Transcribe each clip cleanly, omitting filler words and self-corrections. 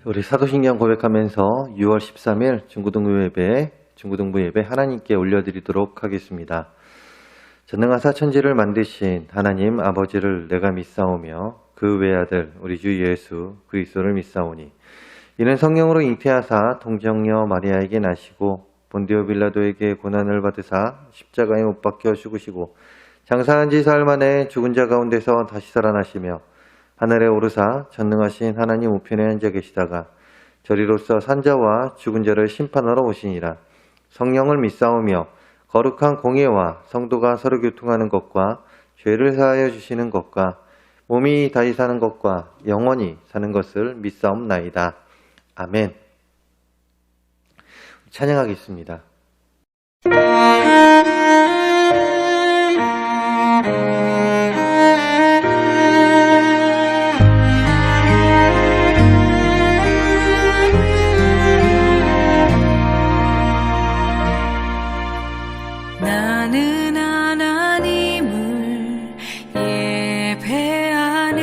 우리 사도신경 고백하면서 6월 13일 중고등부 예배 하나님께 올려드리도록 하겠습니다. 전능하사 천지를 만드신 하나님 아버지를 내가 믿사오며 그 외아들 우리 주 예수 그리스도를 믿사오니 이는 성령으로 잉태하사 동정녀 마리아에게 나시고 본디오 빌라도에게 고난을 받으사 십자가에 못 박혀 죽으시고 장사한 지 사흘 만에 죽은 자 가운데서 다시 살아나시며 하늘에 오르사 전능하신 하나님 우편에 앉아 계시다가 저리로서 산자와 죽은 자를 심판하러 오시니라. 성령을 믿사오며 거룩한 공예와 성도가 서로 교통하는 것과 죄를 사하여 주시는 것과 몸이 다시 사는 것과 영원히 사는 것을 믿사옵나이다. 아멘. 찬양하겠습니다. 나는 하나님을 예배하는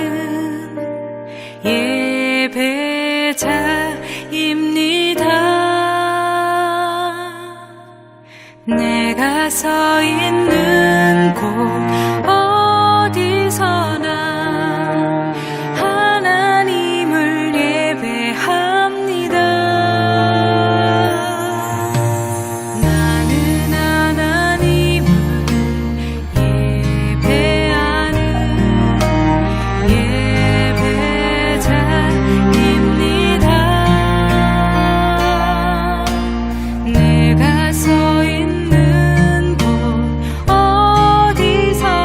예배자입니다. 내가 서 있는 곳 어디서나 하나님을 예배합니다. 나는 하나님을 예배하는 예배자입니다. 내가 서 있는 곳 어디서나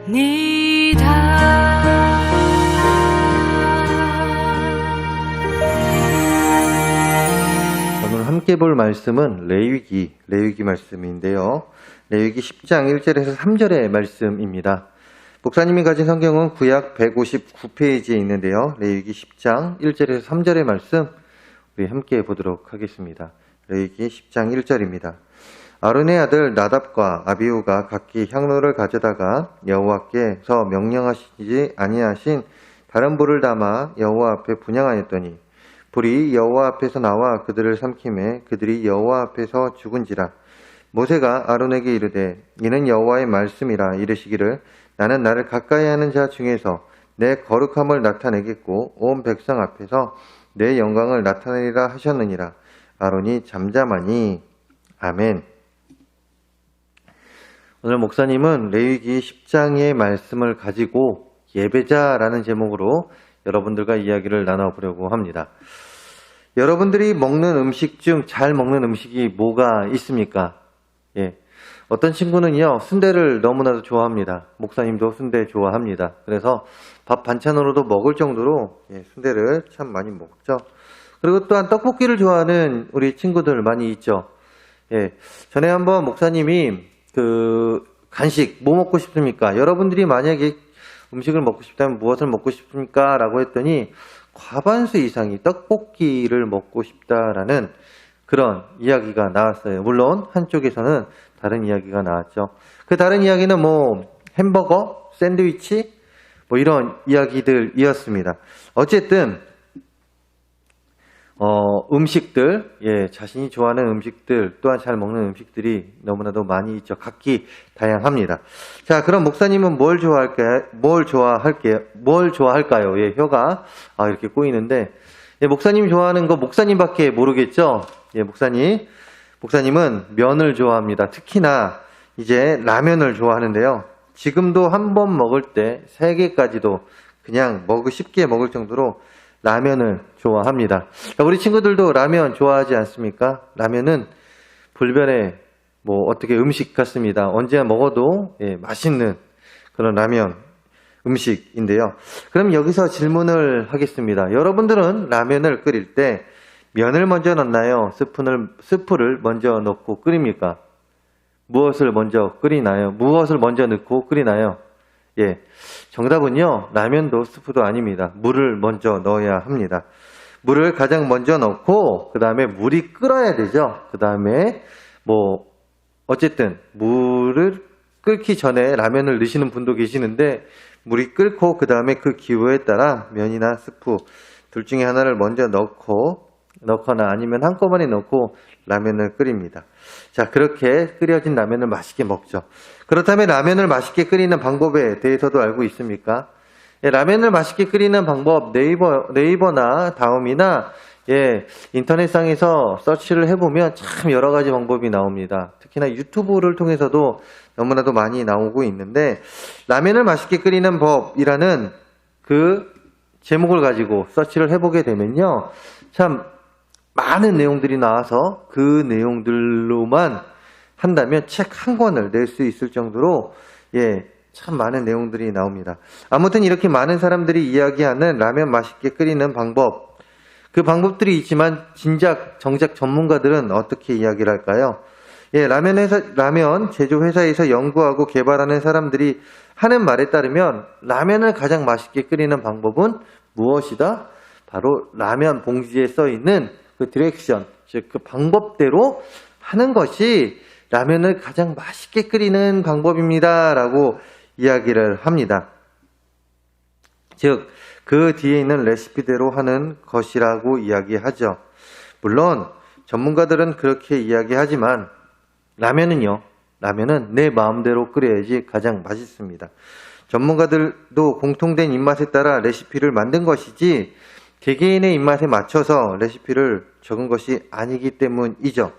오늘 함께 볼 말씀은 레위기 말씀인데요. 레위기 10장 1절에서 3절의 말씀입니다. 목사님이 가진 성경은 구약 159페이지에 있는데요. 레위기 10장 1절에서 3절의 말씀 우리 함께 보도록 하겠습니다. 레위기 10장 1절입니다. 아론의 아들 나답과 아비후가 각기 향로를 가져다가 여호와께서 명령하시지 아니하신 다른 불을 담아 여호와 앞에 분향하였더니 불이 여호와 앞에서 나와 그들을 삼키매 그들이 여호와 앞에서 죽은지라. 모세가 아론에게 이르되 이는 여호와의 말씀이라. 이르시기를 나는 나를 가까이 하는 자 중에서 내 거룩함을 나타내겠고 온 백성 앞에서 내 영광을 나타내리라 하셨느니라. 아론이 잠잠하니. 아멘. 오늘 목사님은 레위기 10장의 말씀을 가지고 예배자라는 제목으로 여러분들과 이야기를 나눠보려고 합니다. 여러분들이 먹는 음식 중 잘 먹는 음식이 뭐가 있습니까? 어떤 친구는요, 순대를 너무나도 좋아합니다. 목사님도 순대 좋아합니다. 그래서 밥 반찬으로도 먹을 정도로 순대를 참 많이 먹죠. 그리고 또한 떡볶이를 좋아하는 우리 친구들 많이 있죠. 전에 한번 목사님이 간식 뭐 먹고 싶습니까? 여러분들이 만약에 음식을 먹고 싶다면 무엇을 먹고 싶습니까? 라고 했더니 과반수 이상이 떡볶이를 먹고 싶다라는 그런 이야기가 나왔어요. 물론 한쪽에서는 다른 이야기가 나왔죠. 그 다른 이야기는 햄버거, 샌드위치 이런 이야기들이었습니다. 어쨌든 음식들, 자신이 좋아하는 음식들, 또한 잘 먹는 음식들이 너무나도 많이 있죠. 각기 다양합니다. 자, 그럼 목사님은 뭘 좋아할까요? 혀가 이렇게 꼬이는데, 목사님 좋아하는 거 목사님밖에 모르겠죠? 목사님은 면을 좋아합니다. 특히나 이제 라면을 좋아하는데요. 지금도 한 번 먹을 때 3개까지도 그냥 쉽게 먹을 정도로 라면을 좋아합니다. 우리 친구들도 라면 좋아하지 않습니까? 라면은 불변의 어떻게 음식 같습니다. 언제 먹어도 맛있는 그런 라면 음식인데요. 그럼 여기서 질문을 하겠습니다. 여러분들은 라면을 끓일 때 면을 먼저 넣나요? 스프를 먼저 넣고 끓입니까? 무엇을 먼저 넣고 끓이나요? 정답은요, 라면도 스프도 아닙니다. 물을 먼저 넣어야 합니다. 물을 가장 먼저 넣고, 그 다음에 물이 끓어야 되죠. 그 다음에, 어쨌든, 물을 끓기 전에 라면을 넣으시는 분도 계시는데, 물이 끓고, 그 다음에 그 기호에 따라 면이나 스프, 둘 중에 하나를 먼저 넣거나 아니면 한꺼번에 넣고 라면을 끓입니다. 자, 그렇게 끓여진 라면을 맛있게 먹죠. 그렇다면 라면을 맛있게 끓이는 방법에 대해서도 알고 있습니까? 라면을 맛있게 끓이는 방법 네이버나 다음이나 인터넷상에서 서치를 해보면 참 여러 가지 방법이 나옵니다. 특히나 유튜브를 통해서도 너무나도 많이 나오고 있는데 라면을 맛있게 끓이는 법이라는 그 제목을 가지고 서치를 해보게 되면요. 참 많은 내용들이 나와서 그 내용들로만 한다면 책 한 권을 낼 수 있을 정도로 참 많은 내용들이 나옵니다. 아무튼 이렇게 많은 사람들이 이야기하는 라면 맛있게 끓이는 방법, 그 방법들이 있지만 정작 전문가들은 어떻게 이야기를 할까요? 라면 제조 회사에서 연구하고 개발하는 사람들이 하는 말에 따르면 라면을 가장 맛있게 끓이는 방법은 무엇이다? 바로 라면 봉지에 써 있는 그 디렉션, 즉 그 방법대로 하는 것이 라면을 가장 맛있게 끓이는 방법입니다. 라고 이야기를 합니다. 즉, 그 뒤에 있는 레시피대로 하는 것이라고 이야기하죠. 물론 전문가들은 그렇게 이야기하지만 라면은 내 마음대로 끓여야지 가장 맛있습니다. 전문가들도 공통된 입맛에 따라 레시피를 만든 것이지 개개인의 입맛에 맞춰서 레시피를 적은 것이 아니기 때문이죠.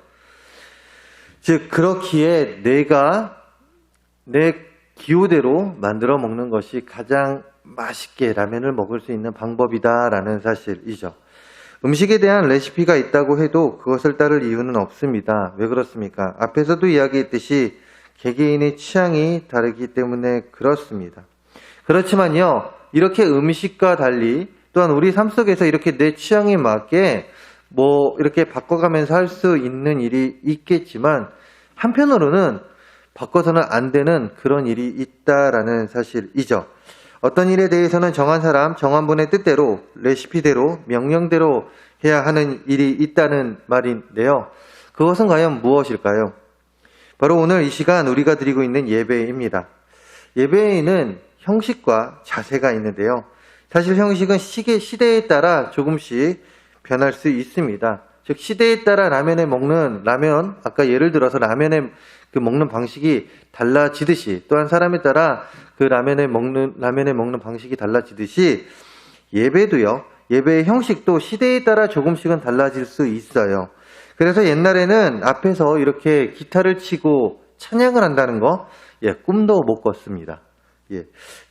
즉 그렇기에 내가 내 기호대로 만들어 먹는 것이 가장 맛있게 라면을 먹을 수 있는 방법이다라는 사실이죠. 음식에 대한 레시피가 있다고 해도 그것을 따를 이유는 없습니다. 왜 그렇습니까? 앞에서도 이야기했듯이 개개인의 취향이 다르기 때문에 그렇습니다. 그렇지만요, 이렇게 음식과 달리 또한 우리 삶 속에서 이렇게 내 취향에 맞게 이렇게 바꿔가면서 할 수 있는 일이 있겠지만 한편으로는 바꿔서는 안 되는 그런 일이 있다라는 사실이죠. 어떤 일에 대해서는 정한 사람, 정한 분의 뜻대로, 레시피대로, 명령대로 해야 하는 일이 있다는 말인데요. 그것은 과연 무엇일까요? 바로 오늘 이 시간 우리가 드리고 있는 예배입니다. 예배에는 형식과 자세가 있는데요. 사실 형식은 시대에 따라 조금씩 변할 수 있습니다. 즉 시대에 따라 라면, 아까 예를 들어서 라면에 먹는 방식이 달라지듯이, 또한 사람에 따라 그 라면에 먹는 방식이 달라지듯이 예배도요. 예배의 형식도 시대에 따라 조금씩은 달라질 수 있어요. 그래서 옛날에는 앞에서 이렇게 기타를 치고 찬양을 한다는 거, 꿈도 못 꿨습니다.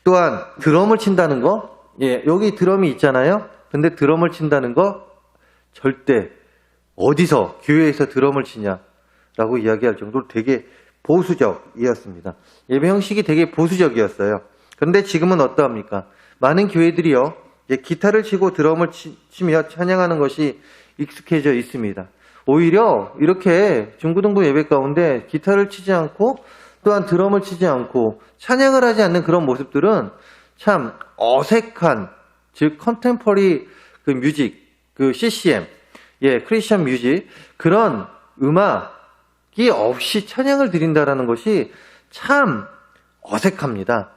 또한 드럼을 친다는 거, 여기 드럼이 있잖아요. 근데 드럼을 친다는 거 절대 어디서 교회에서 드럼을 치냐라고 이야기할 정도로 되게 보수적이었습니다. 예배 형식이 되게 보수적이었어요. 그런데 지금은 어떠합니까? 많은 교회들이요, 기타를 치고 드럼을 치며 찬양하는 것이 익숙해져 있습니다. 오히려 이렇게 중고등부 예배 가운데 기타를 치지 않고 또한 드럼을 치지 않고 찬양을 하지 않는 그런 모습들은 참 어색한, 즉 컨템퍼리 뮤직, CCM, 크리스천 뮤직, 그런 음악이 없이 찬양을 드린다라는 것이 참 어색합니다.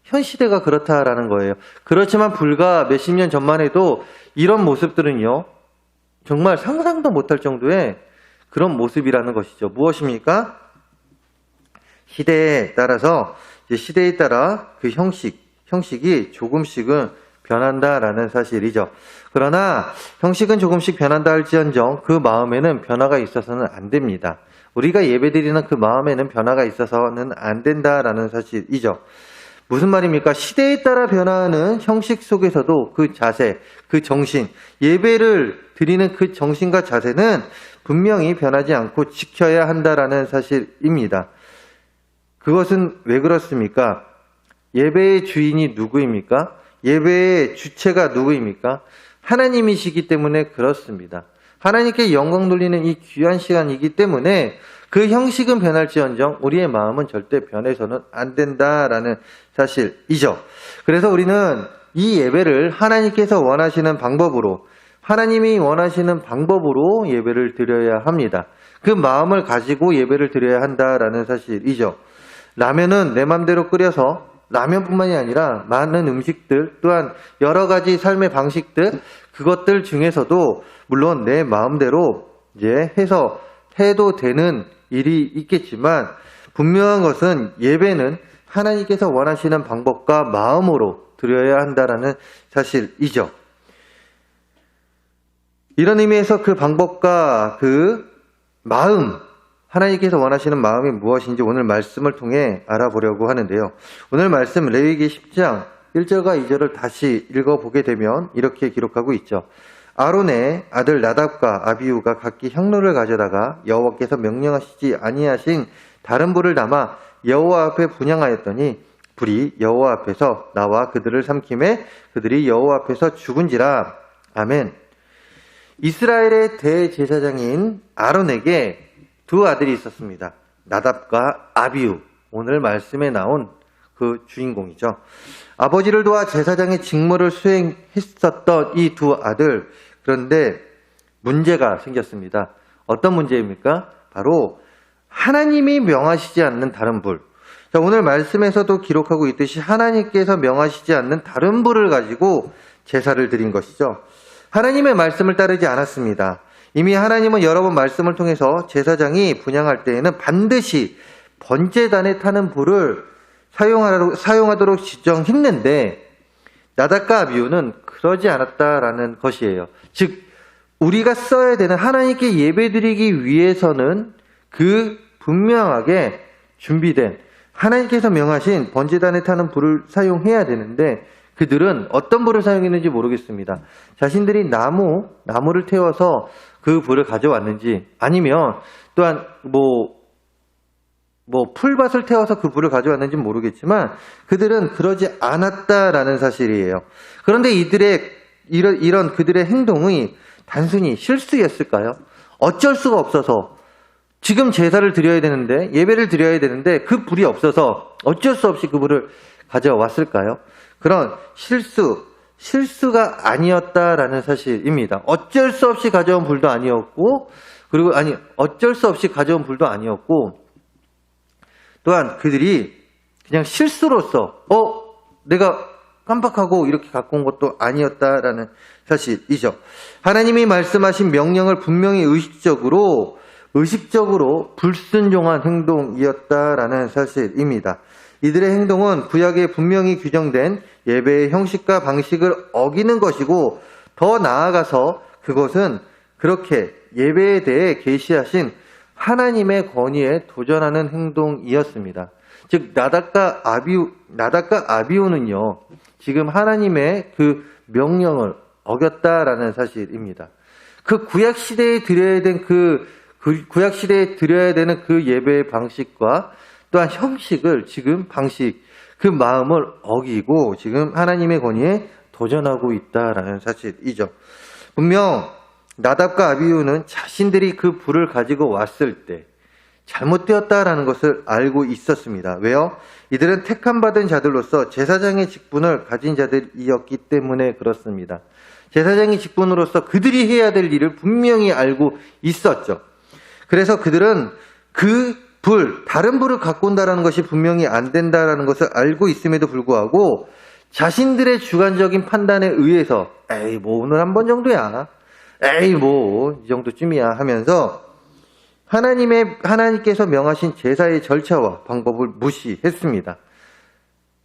현 시대가 그렇다라는 거예요. 그렇지만 불과 몇십 년 전만 해도 이런 모습들은요, 정말 상상도 못할 정도의 그런 모습이라는 것이죠. 무엇입니까? 시대에 따라서, 시대에 따라 그 형식이 조금씩은 변한다라는 사실이죠. 그러나 형식은 조금씩 변한다 할지언정 그 마음에는 변화가 있어서는 안 됩니다. 우리가 예배드리는 그 마음에는 변화가 있어서는 안 된다라는 사실이죠. 무슨 말입니까? 시대에 따라 변화하는 형식 속에서도 그 자세, 그 정신, 예배를 드리는 그 정신과 자세는 분명히 변하지 않고 지켜야 한다라는 사실입니다. 그것은 왜 그렇습니까? 예배의 주인이 누구입니까? 예배의 주체가 누구입니까? 하나님이시기 때문에 그렇습니다. 하나님께 영광 돌리는 이 귀한 시간이기 때문에 그 형식은 변할지언정 우리의 마음은 절대 변해서는 안 된다라는 사실이죠. 그래서 우리는 이 예배를 하나님께서 원하시는 방법으로, 하나님이 원하시는 방법으로 예배를 드려야 합니다. 그 마음을 가지고 예배를 드려야 한다라는 사실이죠. 라면은 내 맘대로 끓여서, 라면뿐만이 아니라 많은 음식들, 또한 여러 가지 삶의 방식들, 그것들 중에서도 물론 내 마음대로 해도 되는 일이 있겠지만 분명한 것은 예배는 하나님께서 원하시는 방법과 마음으로 드려야 한다라는 사실이죠. 이런 의미에서 그 방법과 그 마음, 하나님께서 원하시는 마음이 무엇인지 오늘 말씀을 통해 알아보려고 하는데요. 오늘 말씀 레위기 10장 1절과 2절을 다시 읽어보게 되면 이렇게 기록하고 있죠. 아론의 아들 나답과 아비후가 각기 향로를 가져다가 여호와께서 명령하시지 아니하신 다른 불을 담아 여호와 앞에 분향하였더니 불이 여호와 앞에서 나와 그들을 삼킴에 그들이 여호와 앞에서 죽은지라. 아멘. 이스라엘의 대제사장인 아론에게 두 아들이 있었습니다. 나답과 아비후. 오늘 말씀에 나온 그 주인공이죠. 아버지를 도와 제사장의 직무를 수행했었던 이 두 아들. 그런데 문제가 생겼습니다. 어떤 문제입니까? 바로 하나님이 명하시지 않는 다른 불. 자, 오늘 말씀에서도 기록하고 있듯이 하나님께서 명하시지 않는 다른 불을 가지고 제사를 드린 것이죠. 하나님의 말씀을 따르지 않았습니다. 이미 하나님은 여러 번 말씀을 통해서 제사장이 분향할 때에는 반드시 번제단에 타는 불을 사용하도록 지정했는데 나답과 아비후는 그러지 않았다라는 것이에요. 즉 우리가 써야 되는, 하나님께 예배드리기 위해서는 그 분명하게 준비된 하나님께서 명하신 번제단에 타는 불을 사용해야 되는데 그들은 어떤 불을 사용했는지 모르겠습니다. 자신들이 나무를 태워서 그 불을 가져왔는지, 아니면 또한 뭐 풀밭을 태워서 그 불을 가져왔는지는 모르겠지만 그들은 그러지 않았다라는 사실이에요. 그런데 이런 그들의 행동이 단순히 실수였을까요? 어쩔 수가 없어서 지금 제사를 드려야 되는데 예배를 드려야 되는데 그 불이 없어서 어쩔 수 없이 그 불을 가져왔을까요? 그런 실수가 아니었다라는 사실입니다. 어쩔 수 없이 가져온 불도 아니었고 어쩔 수 없이 가져온 불도 아니었고 또한 그들이 그냥 실수로서 내가 깜빡하고 이렇게 갖고 온 것도 아니었다라는 사실이죠. 하나님이 말씀하신 명령을 분명히 의식적으로 불순종한 행동이었다라는 사실입니다. 이들의 행동은 구약에 분명히 규정된 예배의 형식과 방식을 어기는 것이고 더 나아가서 그것은 그렇게 예배에 대해 계시하신 하나님의 권위에 도전하는 행동이었습니다. 즉 나답과 아비후는요 지금 하나님의 그 명령을 어겼다라는 사실입니다. 그 구약 시대에 드려야 되는 그 예배의 방식과 또한 형식을 지금 그 마음을 어기고 지금 하나님의 권위에 도전하고 있다라는 사실이죠. 분명 나답과 아비후는 자신들이 그 불을 가지고 왔을 때 잘못되었다라는 것을 알고 있었습니다. 왜요? 이들은 택함받은 자들로서 제사장의 직분을 가진 자들이었기 때문에 그렇습니다. 제사장의 직분으로서 그들이 해야 될 일을 분명히 알고 있었죠. 그래서 그들은 다른 불을 갖고 온다는 것이 분명히 안 된다는 것을 알고 있음에도 불구하고 자신들의 주관적인 판단에 의해서 오늘 한 번 정도야. 이 정도쯤이야 하면서 하나님께서 명하신 제사의 절차와 방법을 무시했습니다.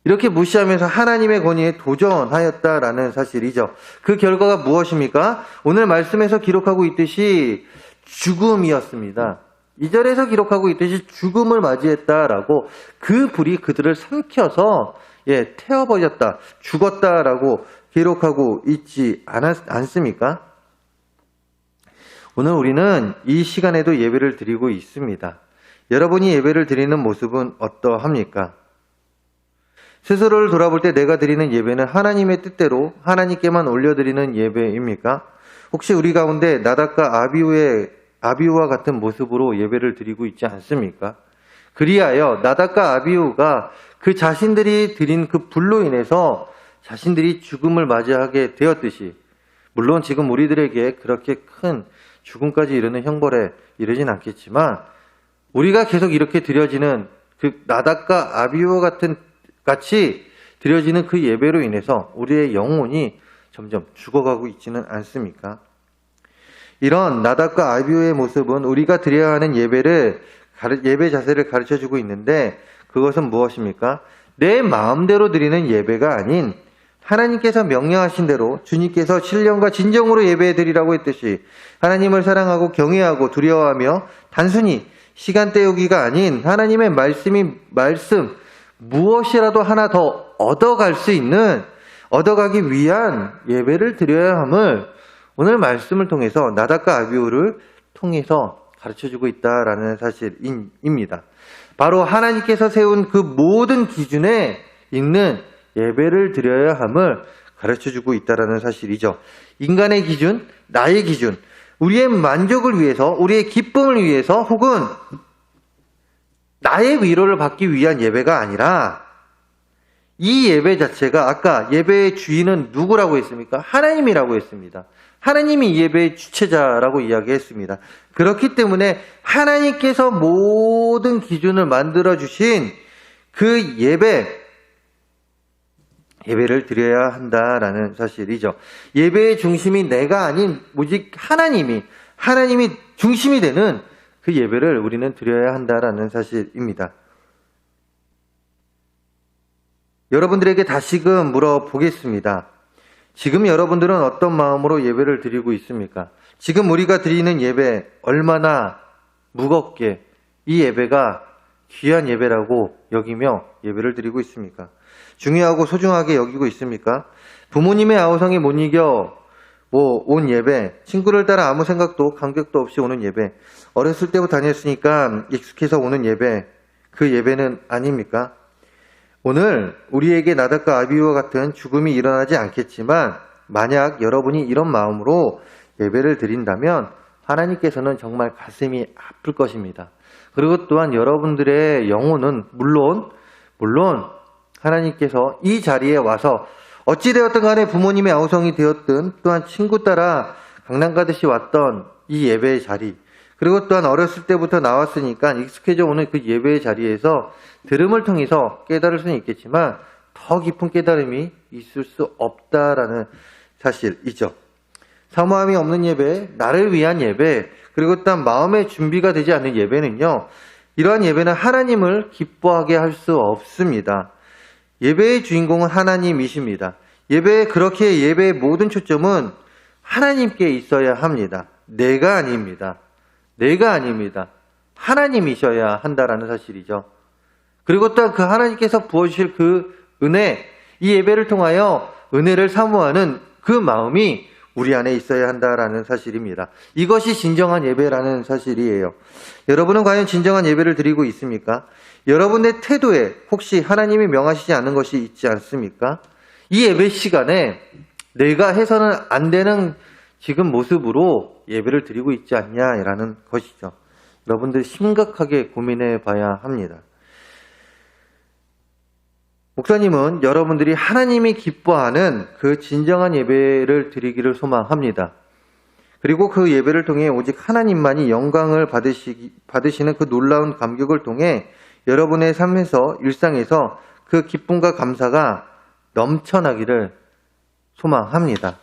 이렇게 무시하면서 하나님의 권위에 도전하였다라는 사실이죠. 그 결과가 무엇입니까? 오늘 말씀에서 기록하고 있듯이 죽음이었습니다. 2절에서 기록하고 있듯이 죽음을 맞이했다라고 그 불이 그들을 삼켜서 태워버렸다, 죽었다라고 기록하고 있지 않습니까? 오늘 우리는 이 시간에도 예배를 드리고 있습니다. 여러분이 예배를 드리는 모습은 어떠합니까? 스스로를 돌아볼 때 내가 드리는 예배는 하나님의 뜻대로 하나님께만 올려드리는 예배입니까? 혹시 우리 가운데 나답과 아비후와 같은 모습으로 예배를 드리고 있지 않습니까? 그리하여 나답과 아비후가 그 자신들이 드린 그 불로 인해서 자신들이 죽음을 맞이하게 되었듯이 물론 지금 우리들에게 그렇게 큰 죽음까지 이르는 형벌에 이르진 않겠지만 우리가 계속 이렇게 드려지는 그 나답과 아비후와 같이 드려지는 그 예배로 인해서 우리의 영혼이 점점 죽어가고 있지는 않습니까? 이런 나답과 아비후의 모습은 우리가 드려야 하는 예배 자세를 가르쳐주고 있는데 그것은 무엇입니까? 내 마음대로 드리는 예배가 아닌 하나님께서 명령하신 대로 주님께서 신령과 진정으로 예배해 드리라고 했듯이 하나님을 사랑하고 경외하고 두려워하며 단순히 시간 때우기가 아닌 하나님의 말씀 무엇이라도 하나 더 얻어가기 위한 예배를 드려야 함을 오늘 말씀을 통해서 나답과 아비후를 통해서 가르쳐주고 있다라는 사실입니다. 바로 하나님께서 세운 그 모든 기준에 있는 예배를 드려야 함을 가르쳐주고 있다라는 사실이죠. 인간의 기준, 나의 기준, 우리의 만족을 위해서, 우리의 기쁨을 위해서 혹은 나의 위로를 받기 위한 예배가 아니라 이 예배 자체가 아까 예배의 주인은 누구라고 했습니까? 하나님이라고 했습니다. 하나님이 이 예배의 주체자라고 이야기했습니다. 그렇기 때문에 하나님께서 모든 기준을 만들어주신 그 예배를 드려야 한다라는 사실이죠. 예배의 중심이 내가 아닌 오직 하나님이 중심이 되는 그 예배를 우리는 드려야 한다라는 사실입니다. 여러분들에게 다시금 물어보겠습니다. 지금 여러분들은 어떤 마음으로 예배를 드리고 있습니까? 지금 우리가 드리는 예배 얼마나 무겁게 이 예배가 귀한 예배라고 여기며 예배를 드리고 있습니까? 중요하고 소중하게 여기고 있습니까? 부모님의 아우성에 못 이겨 온 예배, 친구를 따라 아무 생각도 감격도 없이 오는 예배, 어렸을 때부터 다녔으니까 익숙해서 오는 예배, 그 예배는 아닙니까? 오늘 우리에게 나답과 아비후와 같은 죽음이 일어나지 않겠지만 만약 여러분이 이런 마음으로 예배를 드린다면 하나님께서는 정말 가슴이 아플 것입니다. 그리고 또한 여러분들의 영혼은 물론 하나님께서 이 자리에 와서 어찌되었든 간에 부모님의 아우성이 되었든 또한 친구 따라 강남 가듯이 왔던 이 예배의 자리, 그리고 또한 어렸을 때부터 나왔으니까 익숙해져 오는 그 예배의 자리에서 들음을 통해서 깨달을 수는 있겠지만 더 깊은 깨달음이 있을 수 없다라는 사실이죠. 사모함이 없는 예배, 나를 위한 예배, 그리고 또한 마음의 준비가 되지 않는 예배는요, 이러한 예배는 하나님을 기뻐하게 할 수 없습니다. 예배의 주인공은 하나님이십니다. 그렇게 예배의 모든 초점은 하나님께 있어야 합니다. 내가 아닙니다. 하나님이셔야 한다라는 사실이죠. 그리고 또한 그 하나님께서 부어주실 그 은혜, 이 예배를 통하여 은혜를 사모하는 그 마음이 우리 안에 있어야 한다라는 사실입니다. 이것이 진정한 예배라는 사실이에요. 여러분은 과연 진정한 예배를 드리고 있습니까? 여러분의 태도에 혹시 하나님이 명하시지 않는 것이 있지 않습니까? 이 예배 시간에 내가 해서는 안 되는 지금 모습으로 예배를 드리고 있지 않냐라는 것이죠. 여러분들 심각하게 고민해 봐야 합니다. 목사님은 여러분들이 하나님이 기뻐하는 그 진정한 예배를 드리기를 소망합니다. 그리고 그 예배를 통해 오직 하나님만이 영광을 받으시는 그 놀라운 감격을 통해 여러분의 삶에서, 일상에서 그 기쁨과 감사가 넘쳐나기를 소망합니다.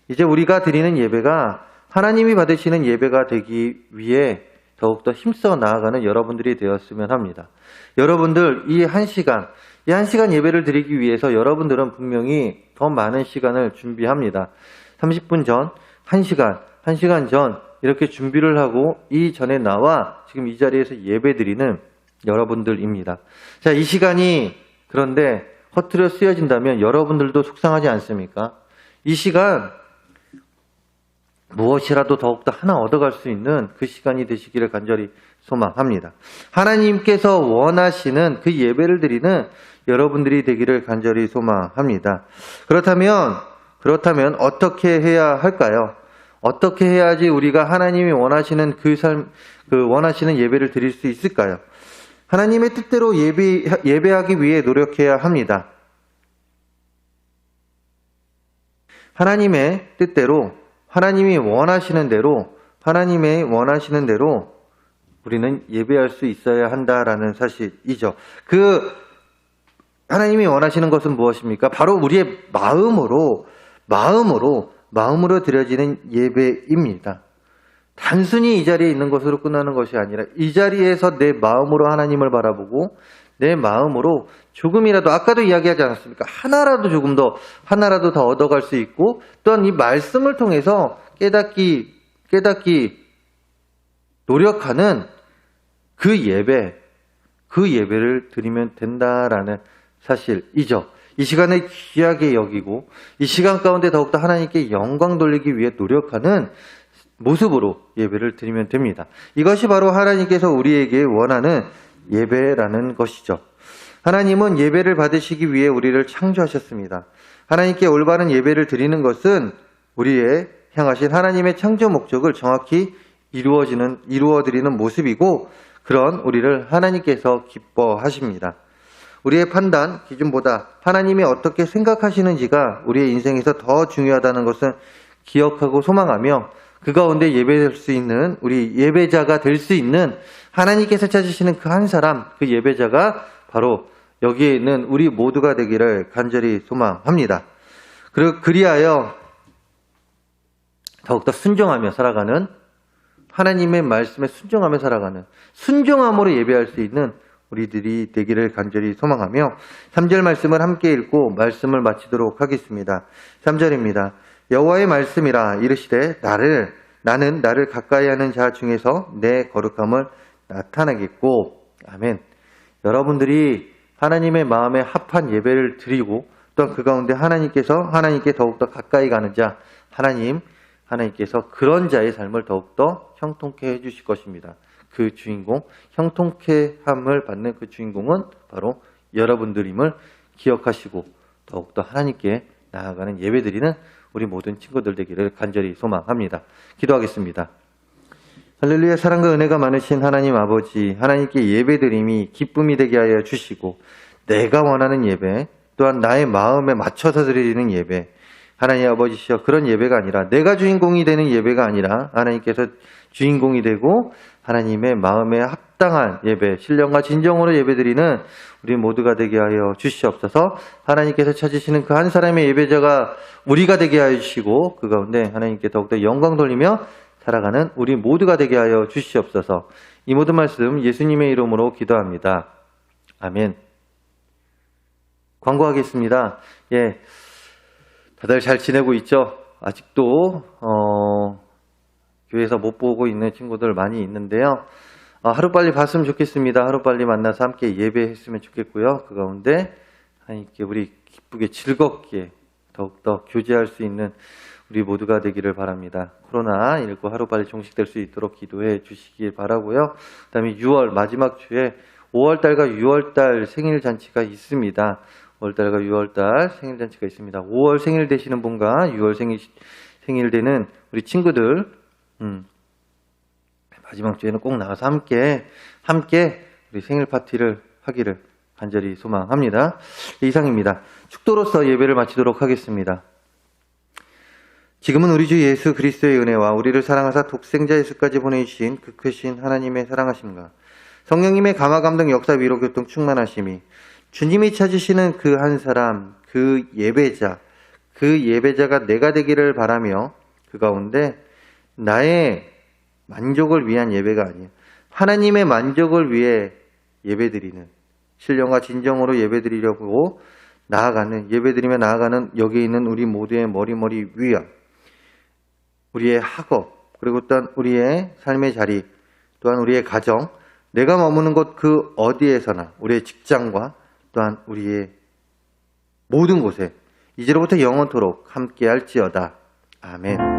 이제 우리가 드리는 예배가 하나님이 받으시는 예배가 되기 위해 더욱더 힘써 나아가는 여러분들이 되었으면 합니다. 여러분들 이 한 시간 예배를 드리기 위해서 여러분들은 분명히 더 많은 시간을 준비합니다. 30분 전, 1시간 전 이렇게 준비를 하고 이 전에 나와 지금 이 자리에서 예배 드리는 여러분들입니다. 자, 이 시간이 그런데 허투루 쓰여진다면 여러분들도 속상하지 않습니까? 이 시간 무엇이라도 더욱더 하나 얻어갈 수 있는 그 시간이 되시기를 간절히 소망합니다. 하나님께서 원하시는 그 예배를 드리는 여러분들이 되기를 간절히 소망합니다. 그렇다면 어떻게 해야 할까요? 어떻게 해야지 우리가 하나님이 원하시는 원하시는 예배를 드릴 수 있을까요? 하나님의 뜻대로 예배하기 위해 노력해야 합니다. 하나님의 뜻대로, 하나님이 원하시는 대로 우리는 예배할 수 있어야 한다라는 사실이죠. 하나님이 원하시는 것은 무엇입니까? 바로 우리의 마음으로 드려지는 예배입니다. 단순히 이 자리에 있는 것으로 끝나는 것이 아니라 이 자리에서 내 마음으로 하나님을 바라보고 내 마음으로 조금이라도, 아까도 이야기하지 않았습니까? 하나라도 더 얻어갈 수 있고, 또한 이 말씀을 통해서 깨닫기 노력하는 그 예배를 드리면 된다라는 사실이죠. 이 시간을 귀하게 여기고 이 시간 가운데 더욱더 하나님께 영광 돌리기 위해 노력하는 모습으로 예배를 드리면 됩니다. 이것이 바로 하나님께서 우리에게 원하는 예배라는 것이죠. 하나님은 예배를 받으시기 위해 우리를 창조하셨습니다. 하나님께 올바른 예배를 드리는 것은 우리의 향하신 하나님의 창조 목적을 정확히 이루어드리는 모습이고, 그런 우리를 하나님께서 기뻐하십니다. 우리의 판단 기준보다 하나님이 어떻게 생각하시는지가 우리의 인생에서 더 중요하다는 것은 기억하고 소망하며, 그 가운데 예배될 수 있는, 우리 예배자가 될 수 있는 하나님께서 찾으시는 그 한 사람, 그 예배자가 바로 여기에 있는 우리 모두가 되기를 간절히 소망합니다. 그리하여 더욱더 순종하며 살아가는, 하나님의 말씀에 순종하며 살아가는, 순종함으로 예배할 수 있는 우리들이 되기를 간절히 소망하며 3절 말씀을 함께 읽고 말씀을 마치도록 하겠습니다. 3절입니다. 여호와의 말씀이라 이르시되 나는 나를 가까이 하는 자 중에서 내 거룩함을 나타내겠고. 아멘. 여러분들이 하나님의 마음에 합한 예배를 드리고, 또한 그 가운데 하나님께 더욱더 가까이 가는 자, 하나님께서 그런 자의 삶을 더욱더 형통케 해주실 것입니다. 그 주인공, 형통케 함을 받는 그 주인공은 바로 여러분들임을 기억하시고 더욱더 하나님께 나아가는 예배드리는 우리 모든 친구들 되기를 간절히 소망합니다. 기도하겠습니다. 할렐루야. 사랑과 은혜가 많으신 하나님 아버지, 하나님께 예배드림이 기쁨이 되게 하여 주시고 내가 원하는 예배, 또한 나의 마음에 맞춰서 드리는 예배, 하나님 아버지시여, 그런 예배가 아니라 내가 주인공이 되는 예배가 아니라 하나님께서 주인공이 되고 하나님의 마음에 합당한 예배, 신령과 진정으로 예배드리는 우리 모두가 되게 하여 주시옵소서. 하나님께서 찾으시는 그 한 사람의 예배자가 우리가 되게 하여 주시고 그 가운데 하나님께 더욱더 영광 돌리며 살아가는 우리 모두가 되게 하여 주시옵소서. 이 모든 말씀 예수님의 이름으로 기도합니다. 아멘. 광고하겠습니다. 예, 다들 잘 지내고 있죠? 아직도 교회에서 못 보고 있는 친구들 많이 있는데요. 하루빨리 봤으면 좋겠습니다. 하루빨리 만나서 함께 예배했으면 좋겠고요. 그 가운데 하나님께 우리 기쁘게 즐겁게 더욱더 교제할 수 있는 우리 모두가 되기를 바랍니다. 코로나19 하루빨리 종식될 수 있도록 기도해 주시길 바라고요. 그 다음에 6월 마지막 주에 5월달과 6월달 생일 잔치가 있습니다. 5월달과 6월달 생일 잔치가 있습니다. 5월 생일 되시는 분과 6월 생일 되는 우리 친구들 마지막 주에는 꼭 나가서 함께 우리 생일 파티를 하기를 간절히 소망합니다. 이상입니다. 축도로서 예배를 마치도록 하겠습니다. 지금은 우리 주 예수 그리스도의 은혜와 우리를 사랑하사 독생자 예수까지 보내주신 그 크신 하나님의 사랑하심과 성령님의 감화 감동 역사 위로 교통 충만하심이 주님이 찾으시는 그 한 사람, 그 예배자가 내가 되기를 바라며 그 가운데 나의 만족을 위한 예배가 아니에요. 하나님의 만족을 위해 예배드리는, 신령과 진정으로 예배드리려고 예배드리며 나아가는 여기 있는 우리 모두의 머리 위와 우리의 학업, 그리고 또한 우리의 삶의 자리, 또한 우리의 가정, 내가 머무는 곳 그 어디에서나 우리의 직장과 또한 우리의 모든 곳에 이제로부터 영원토록 함께할지어다. 아멘.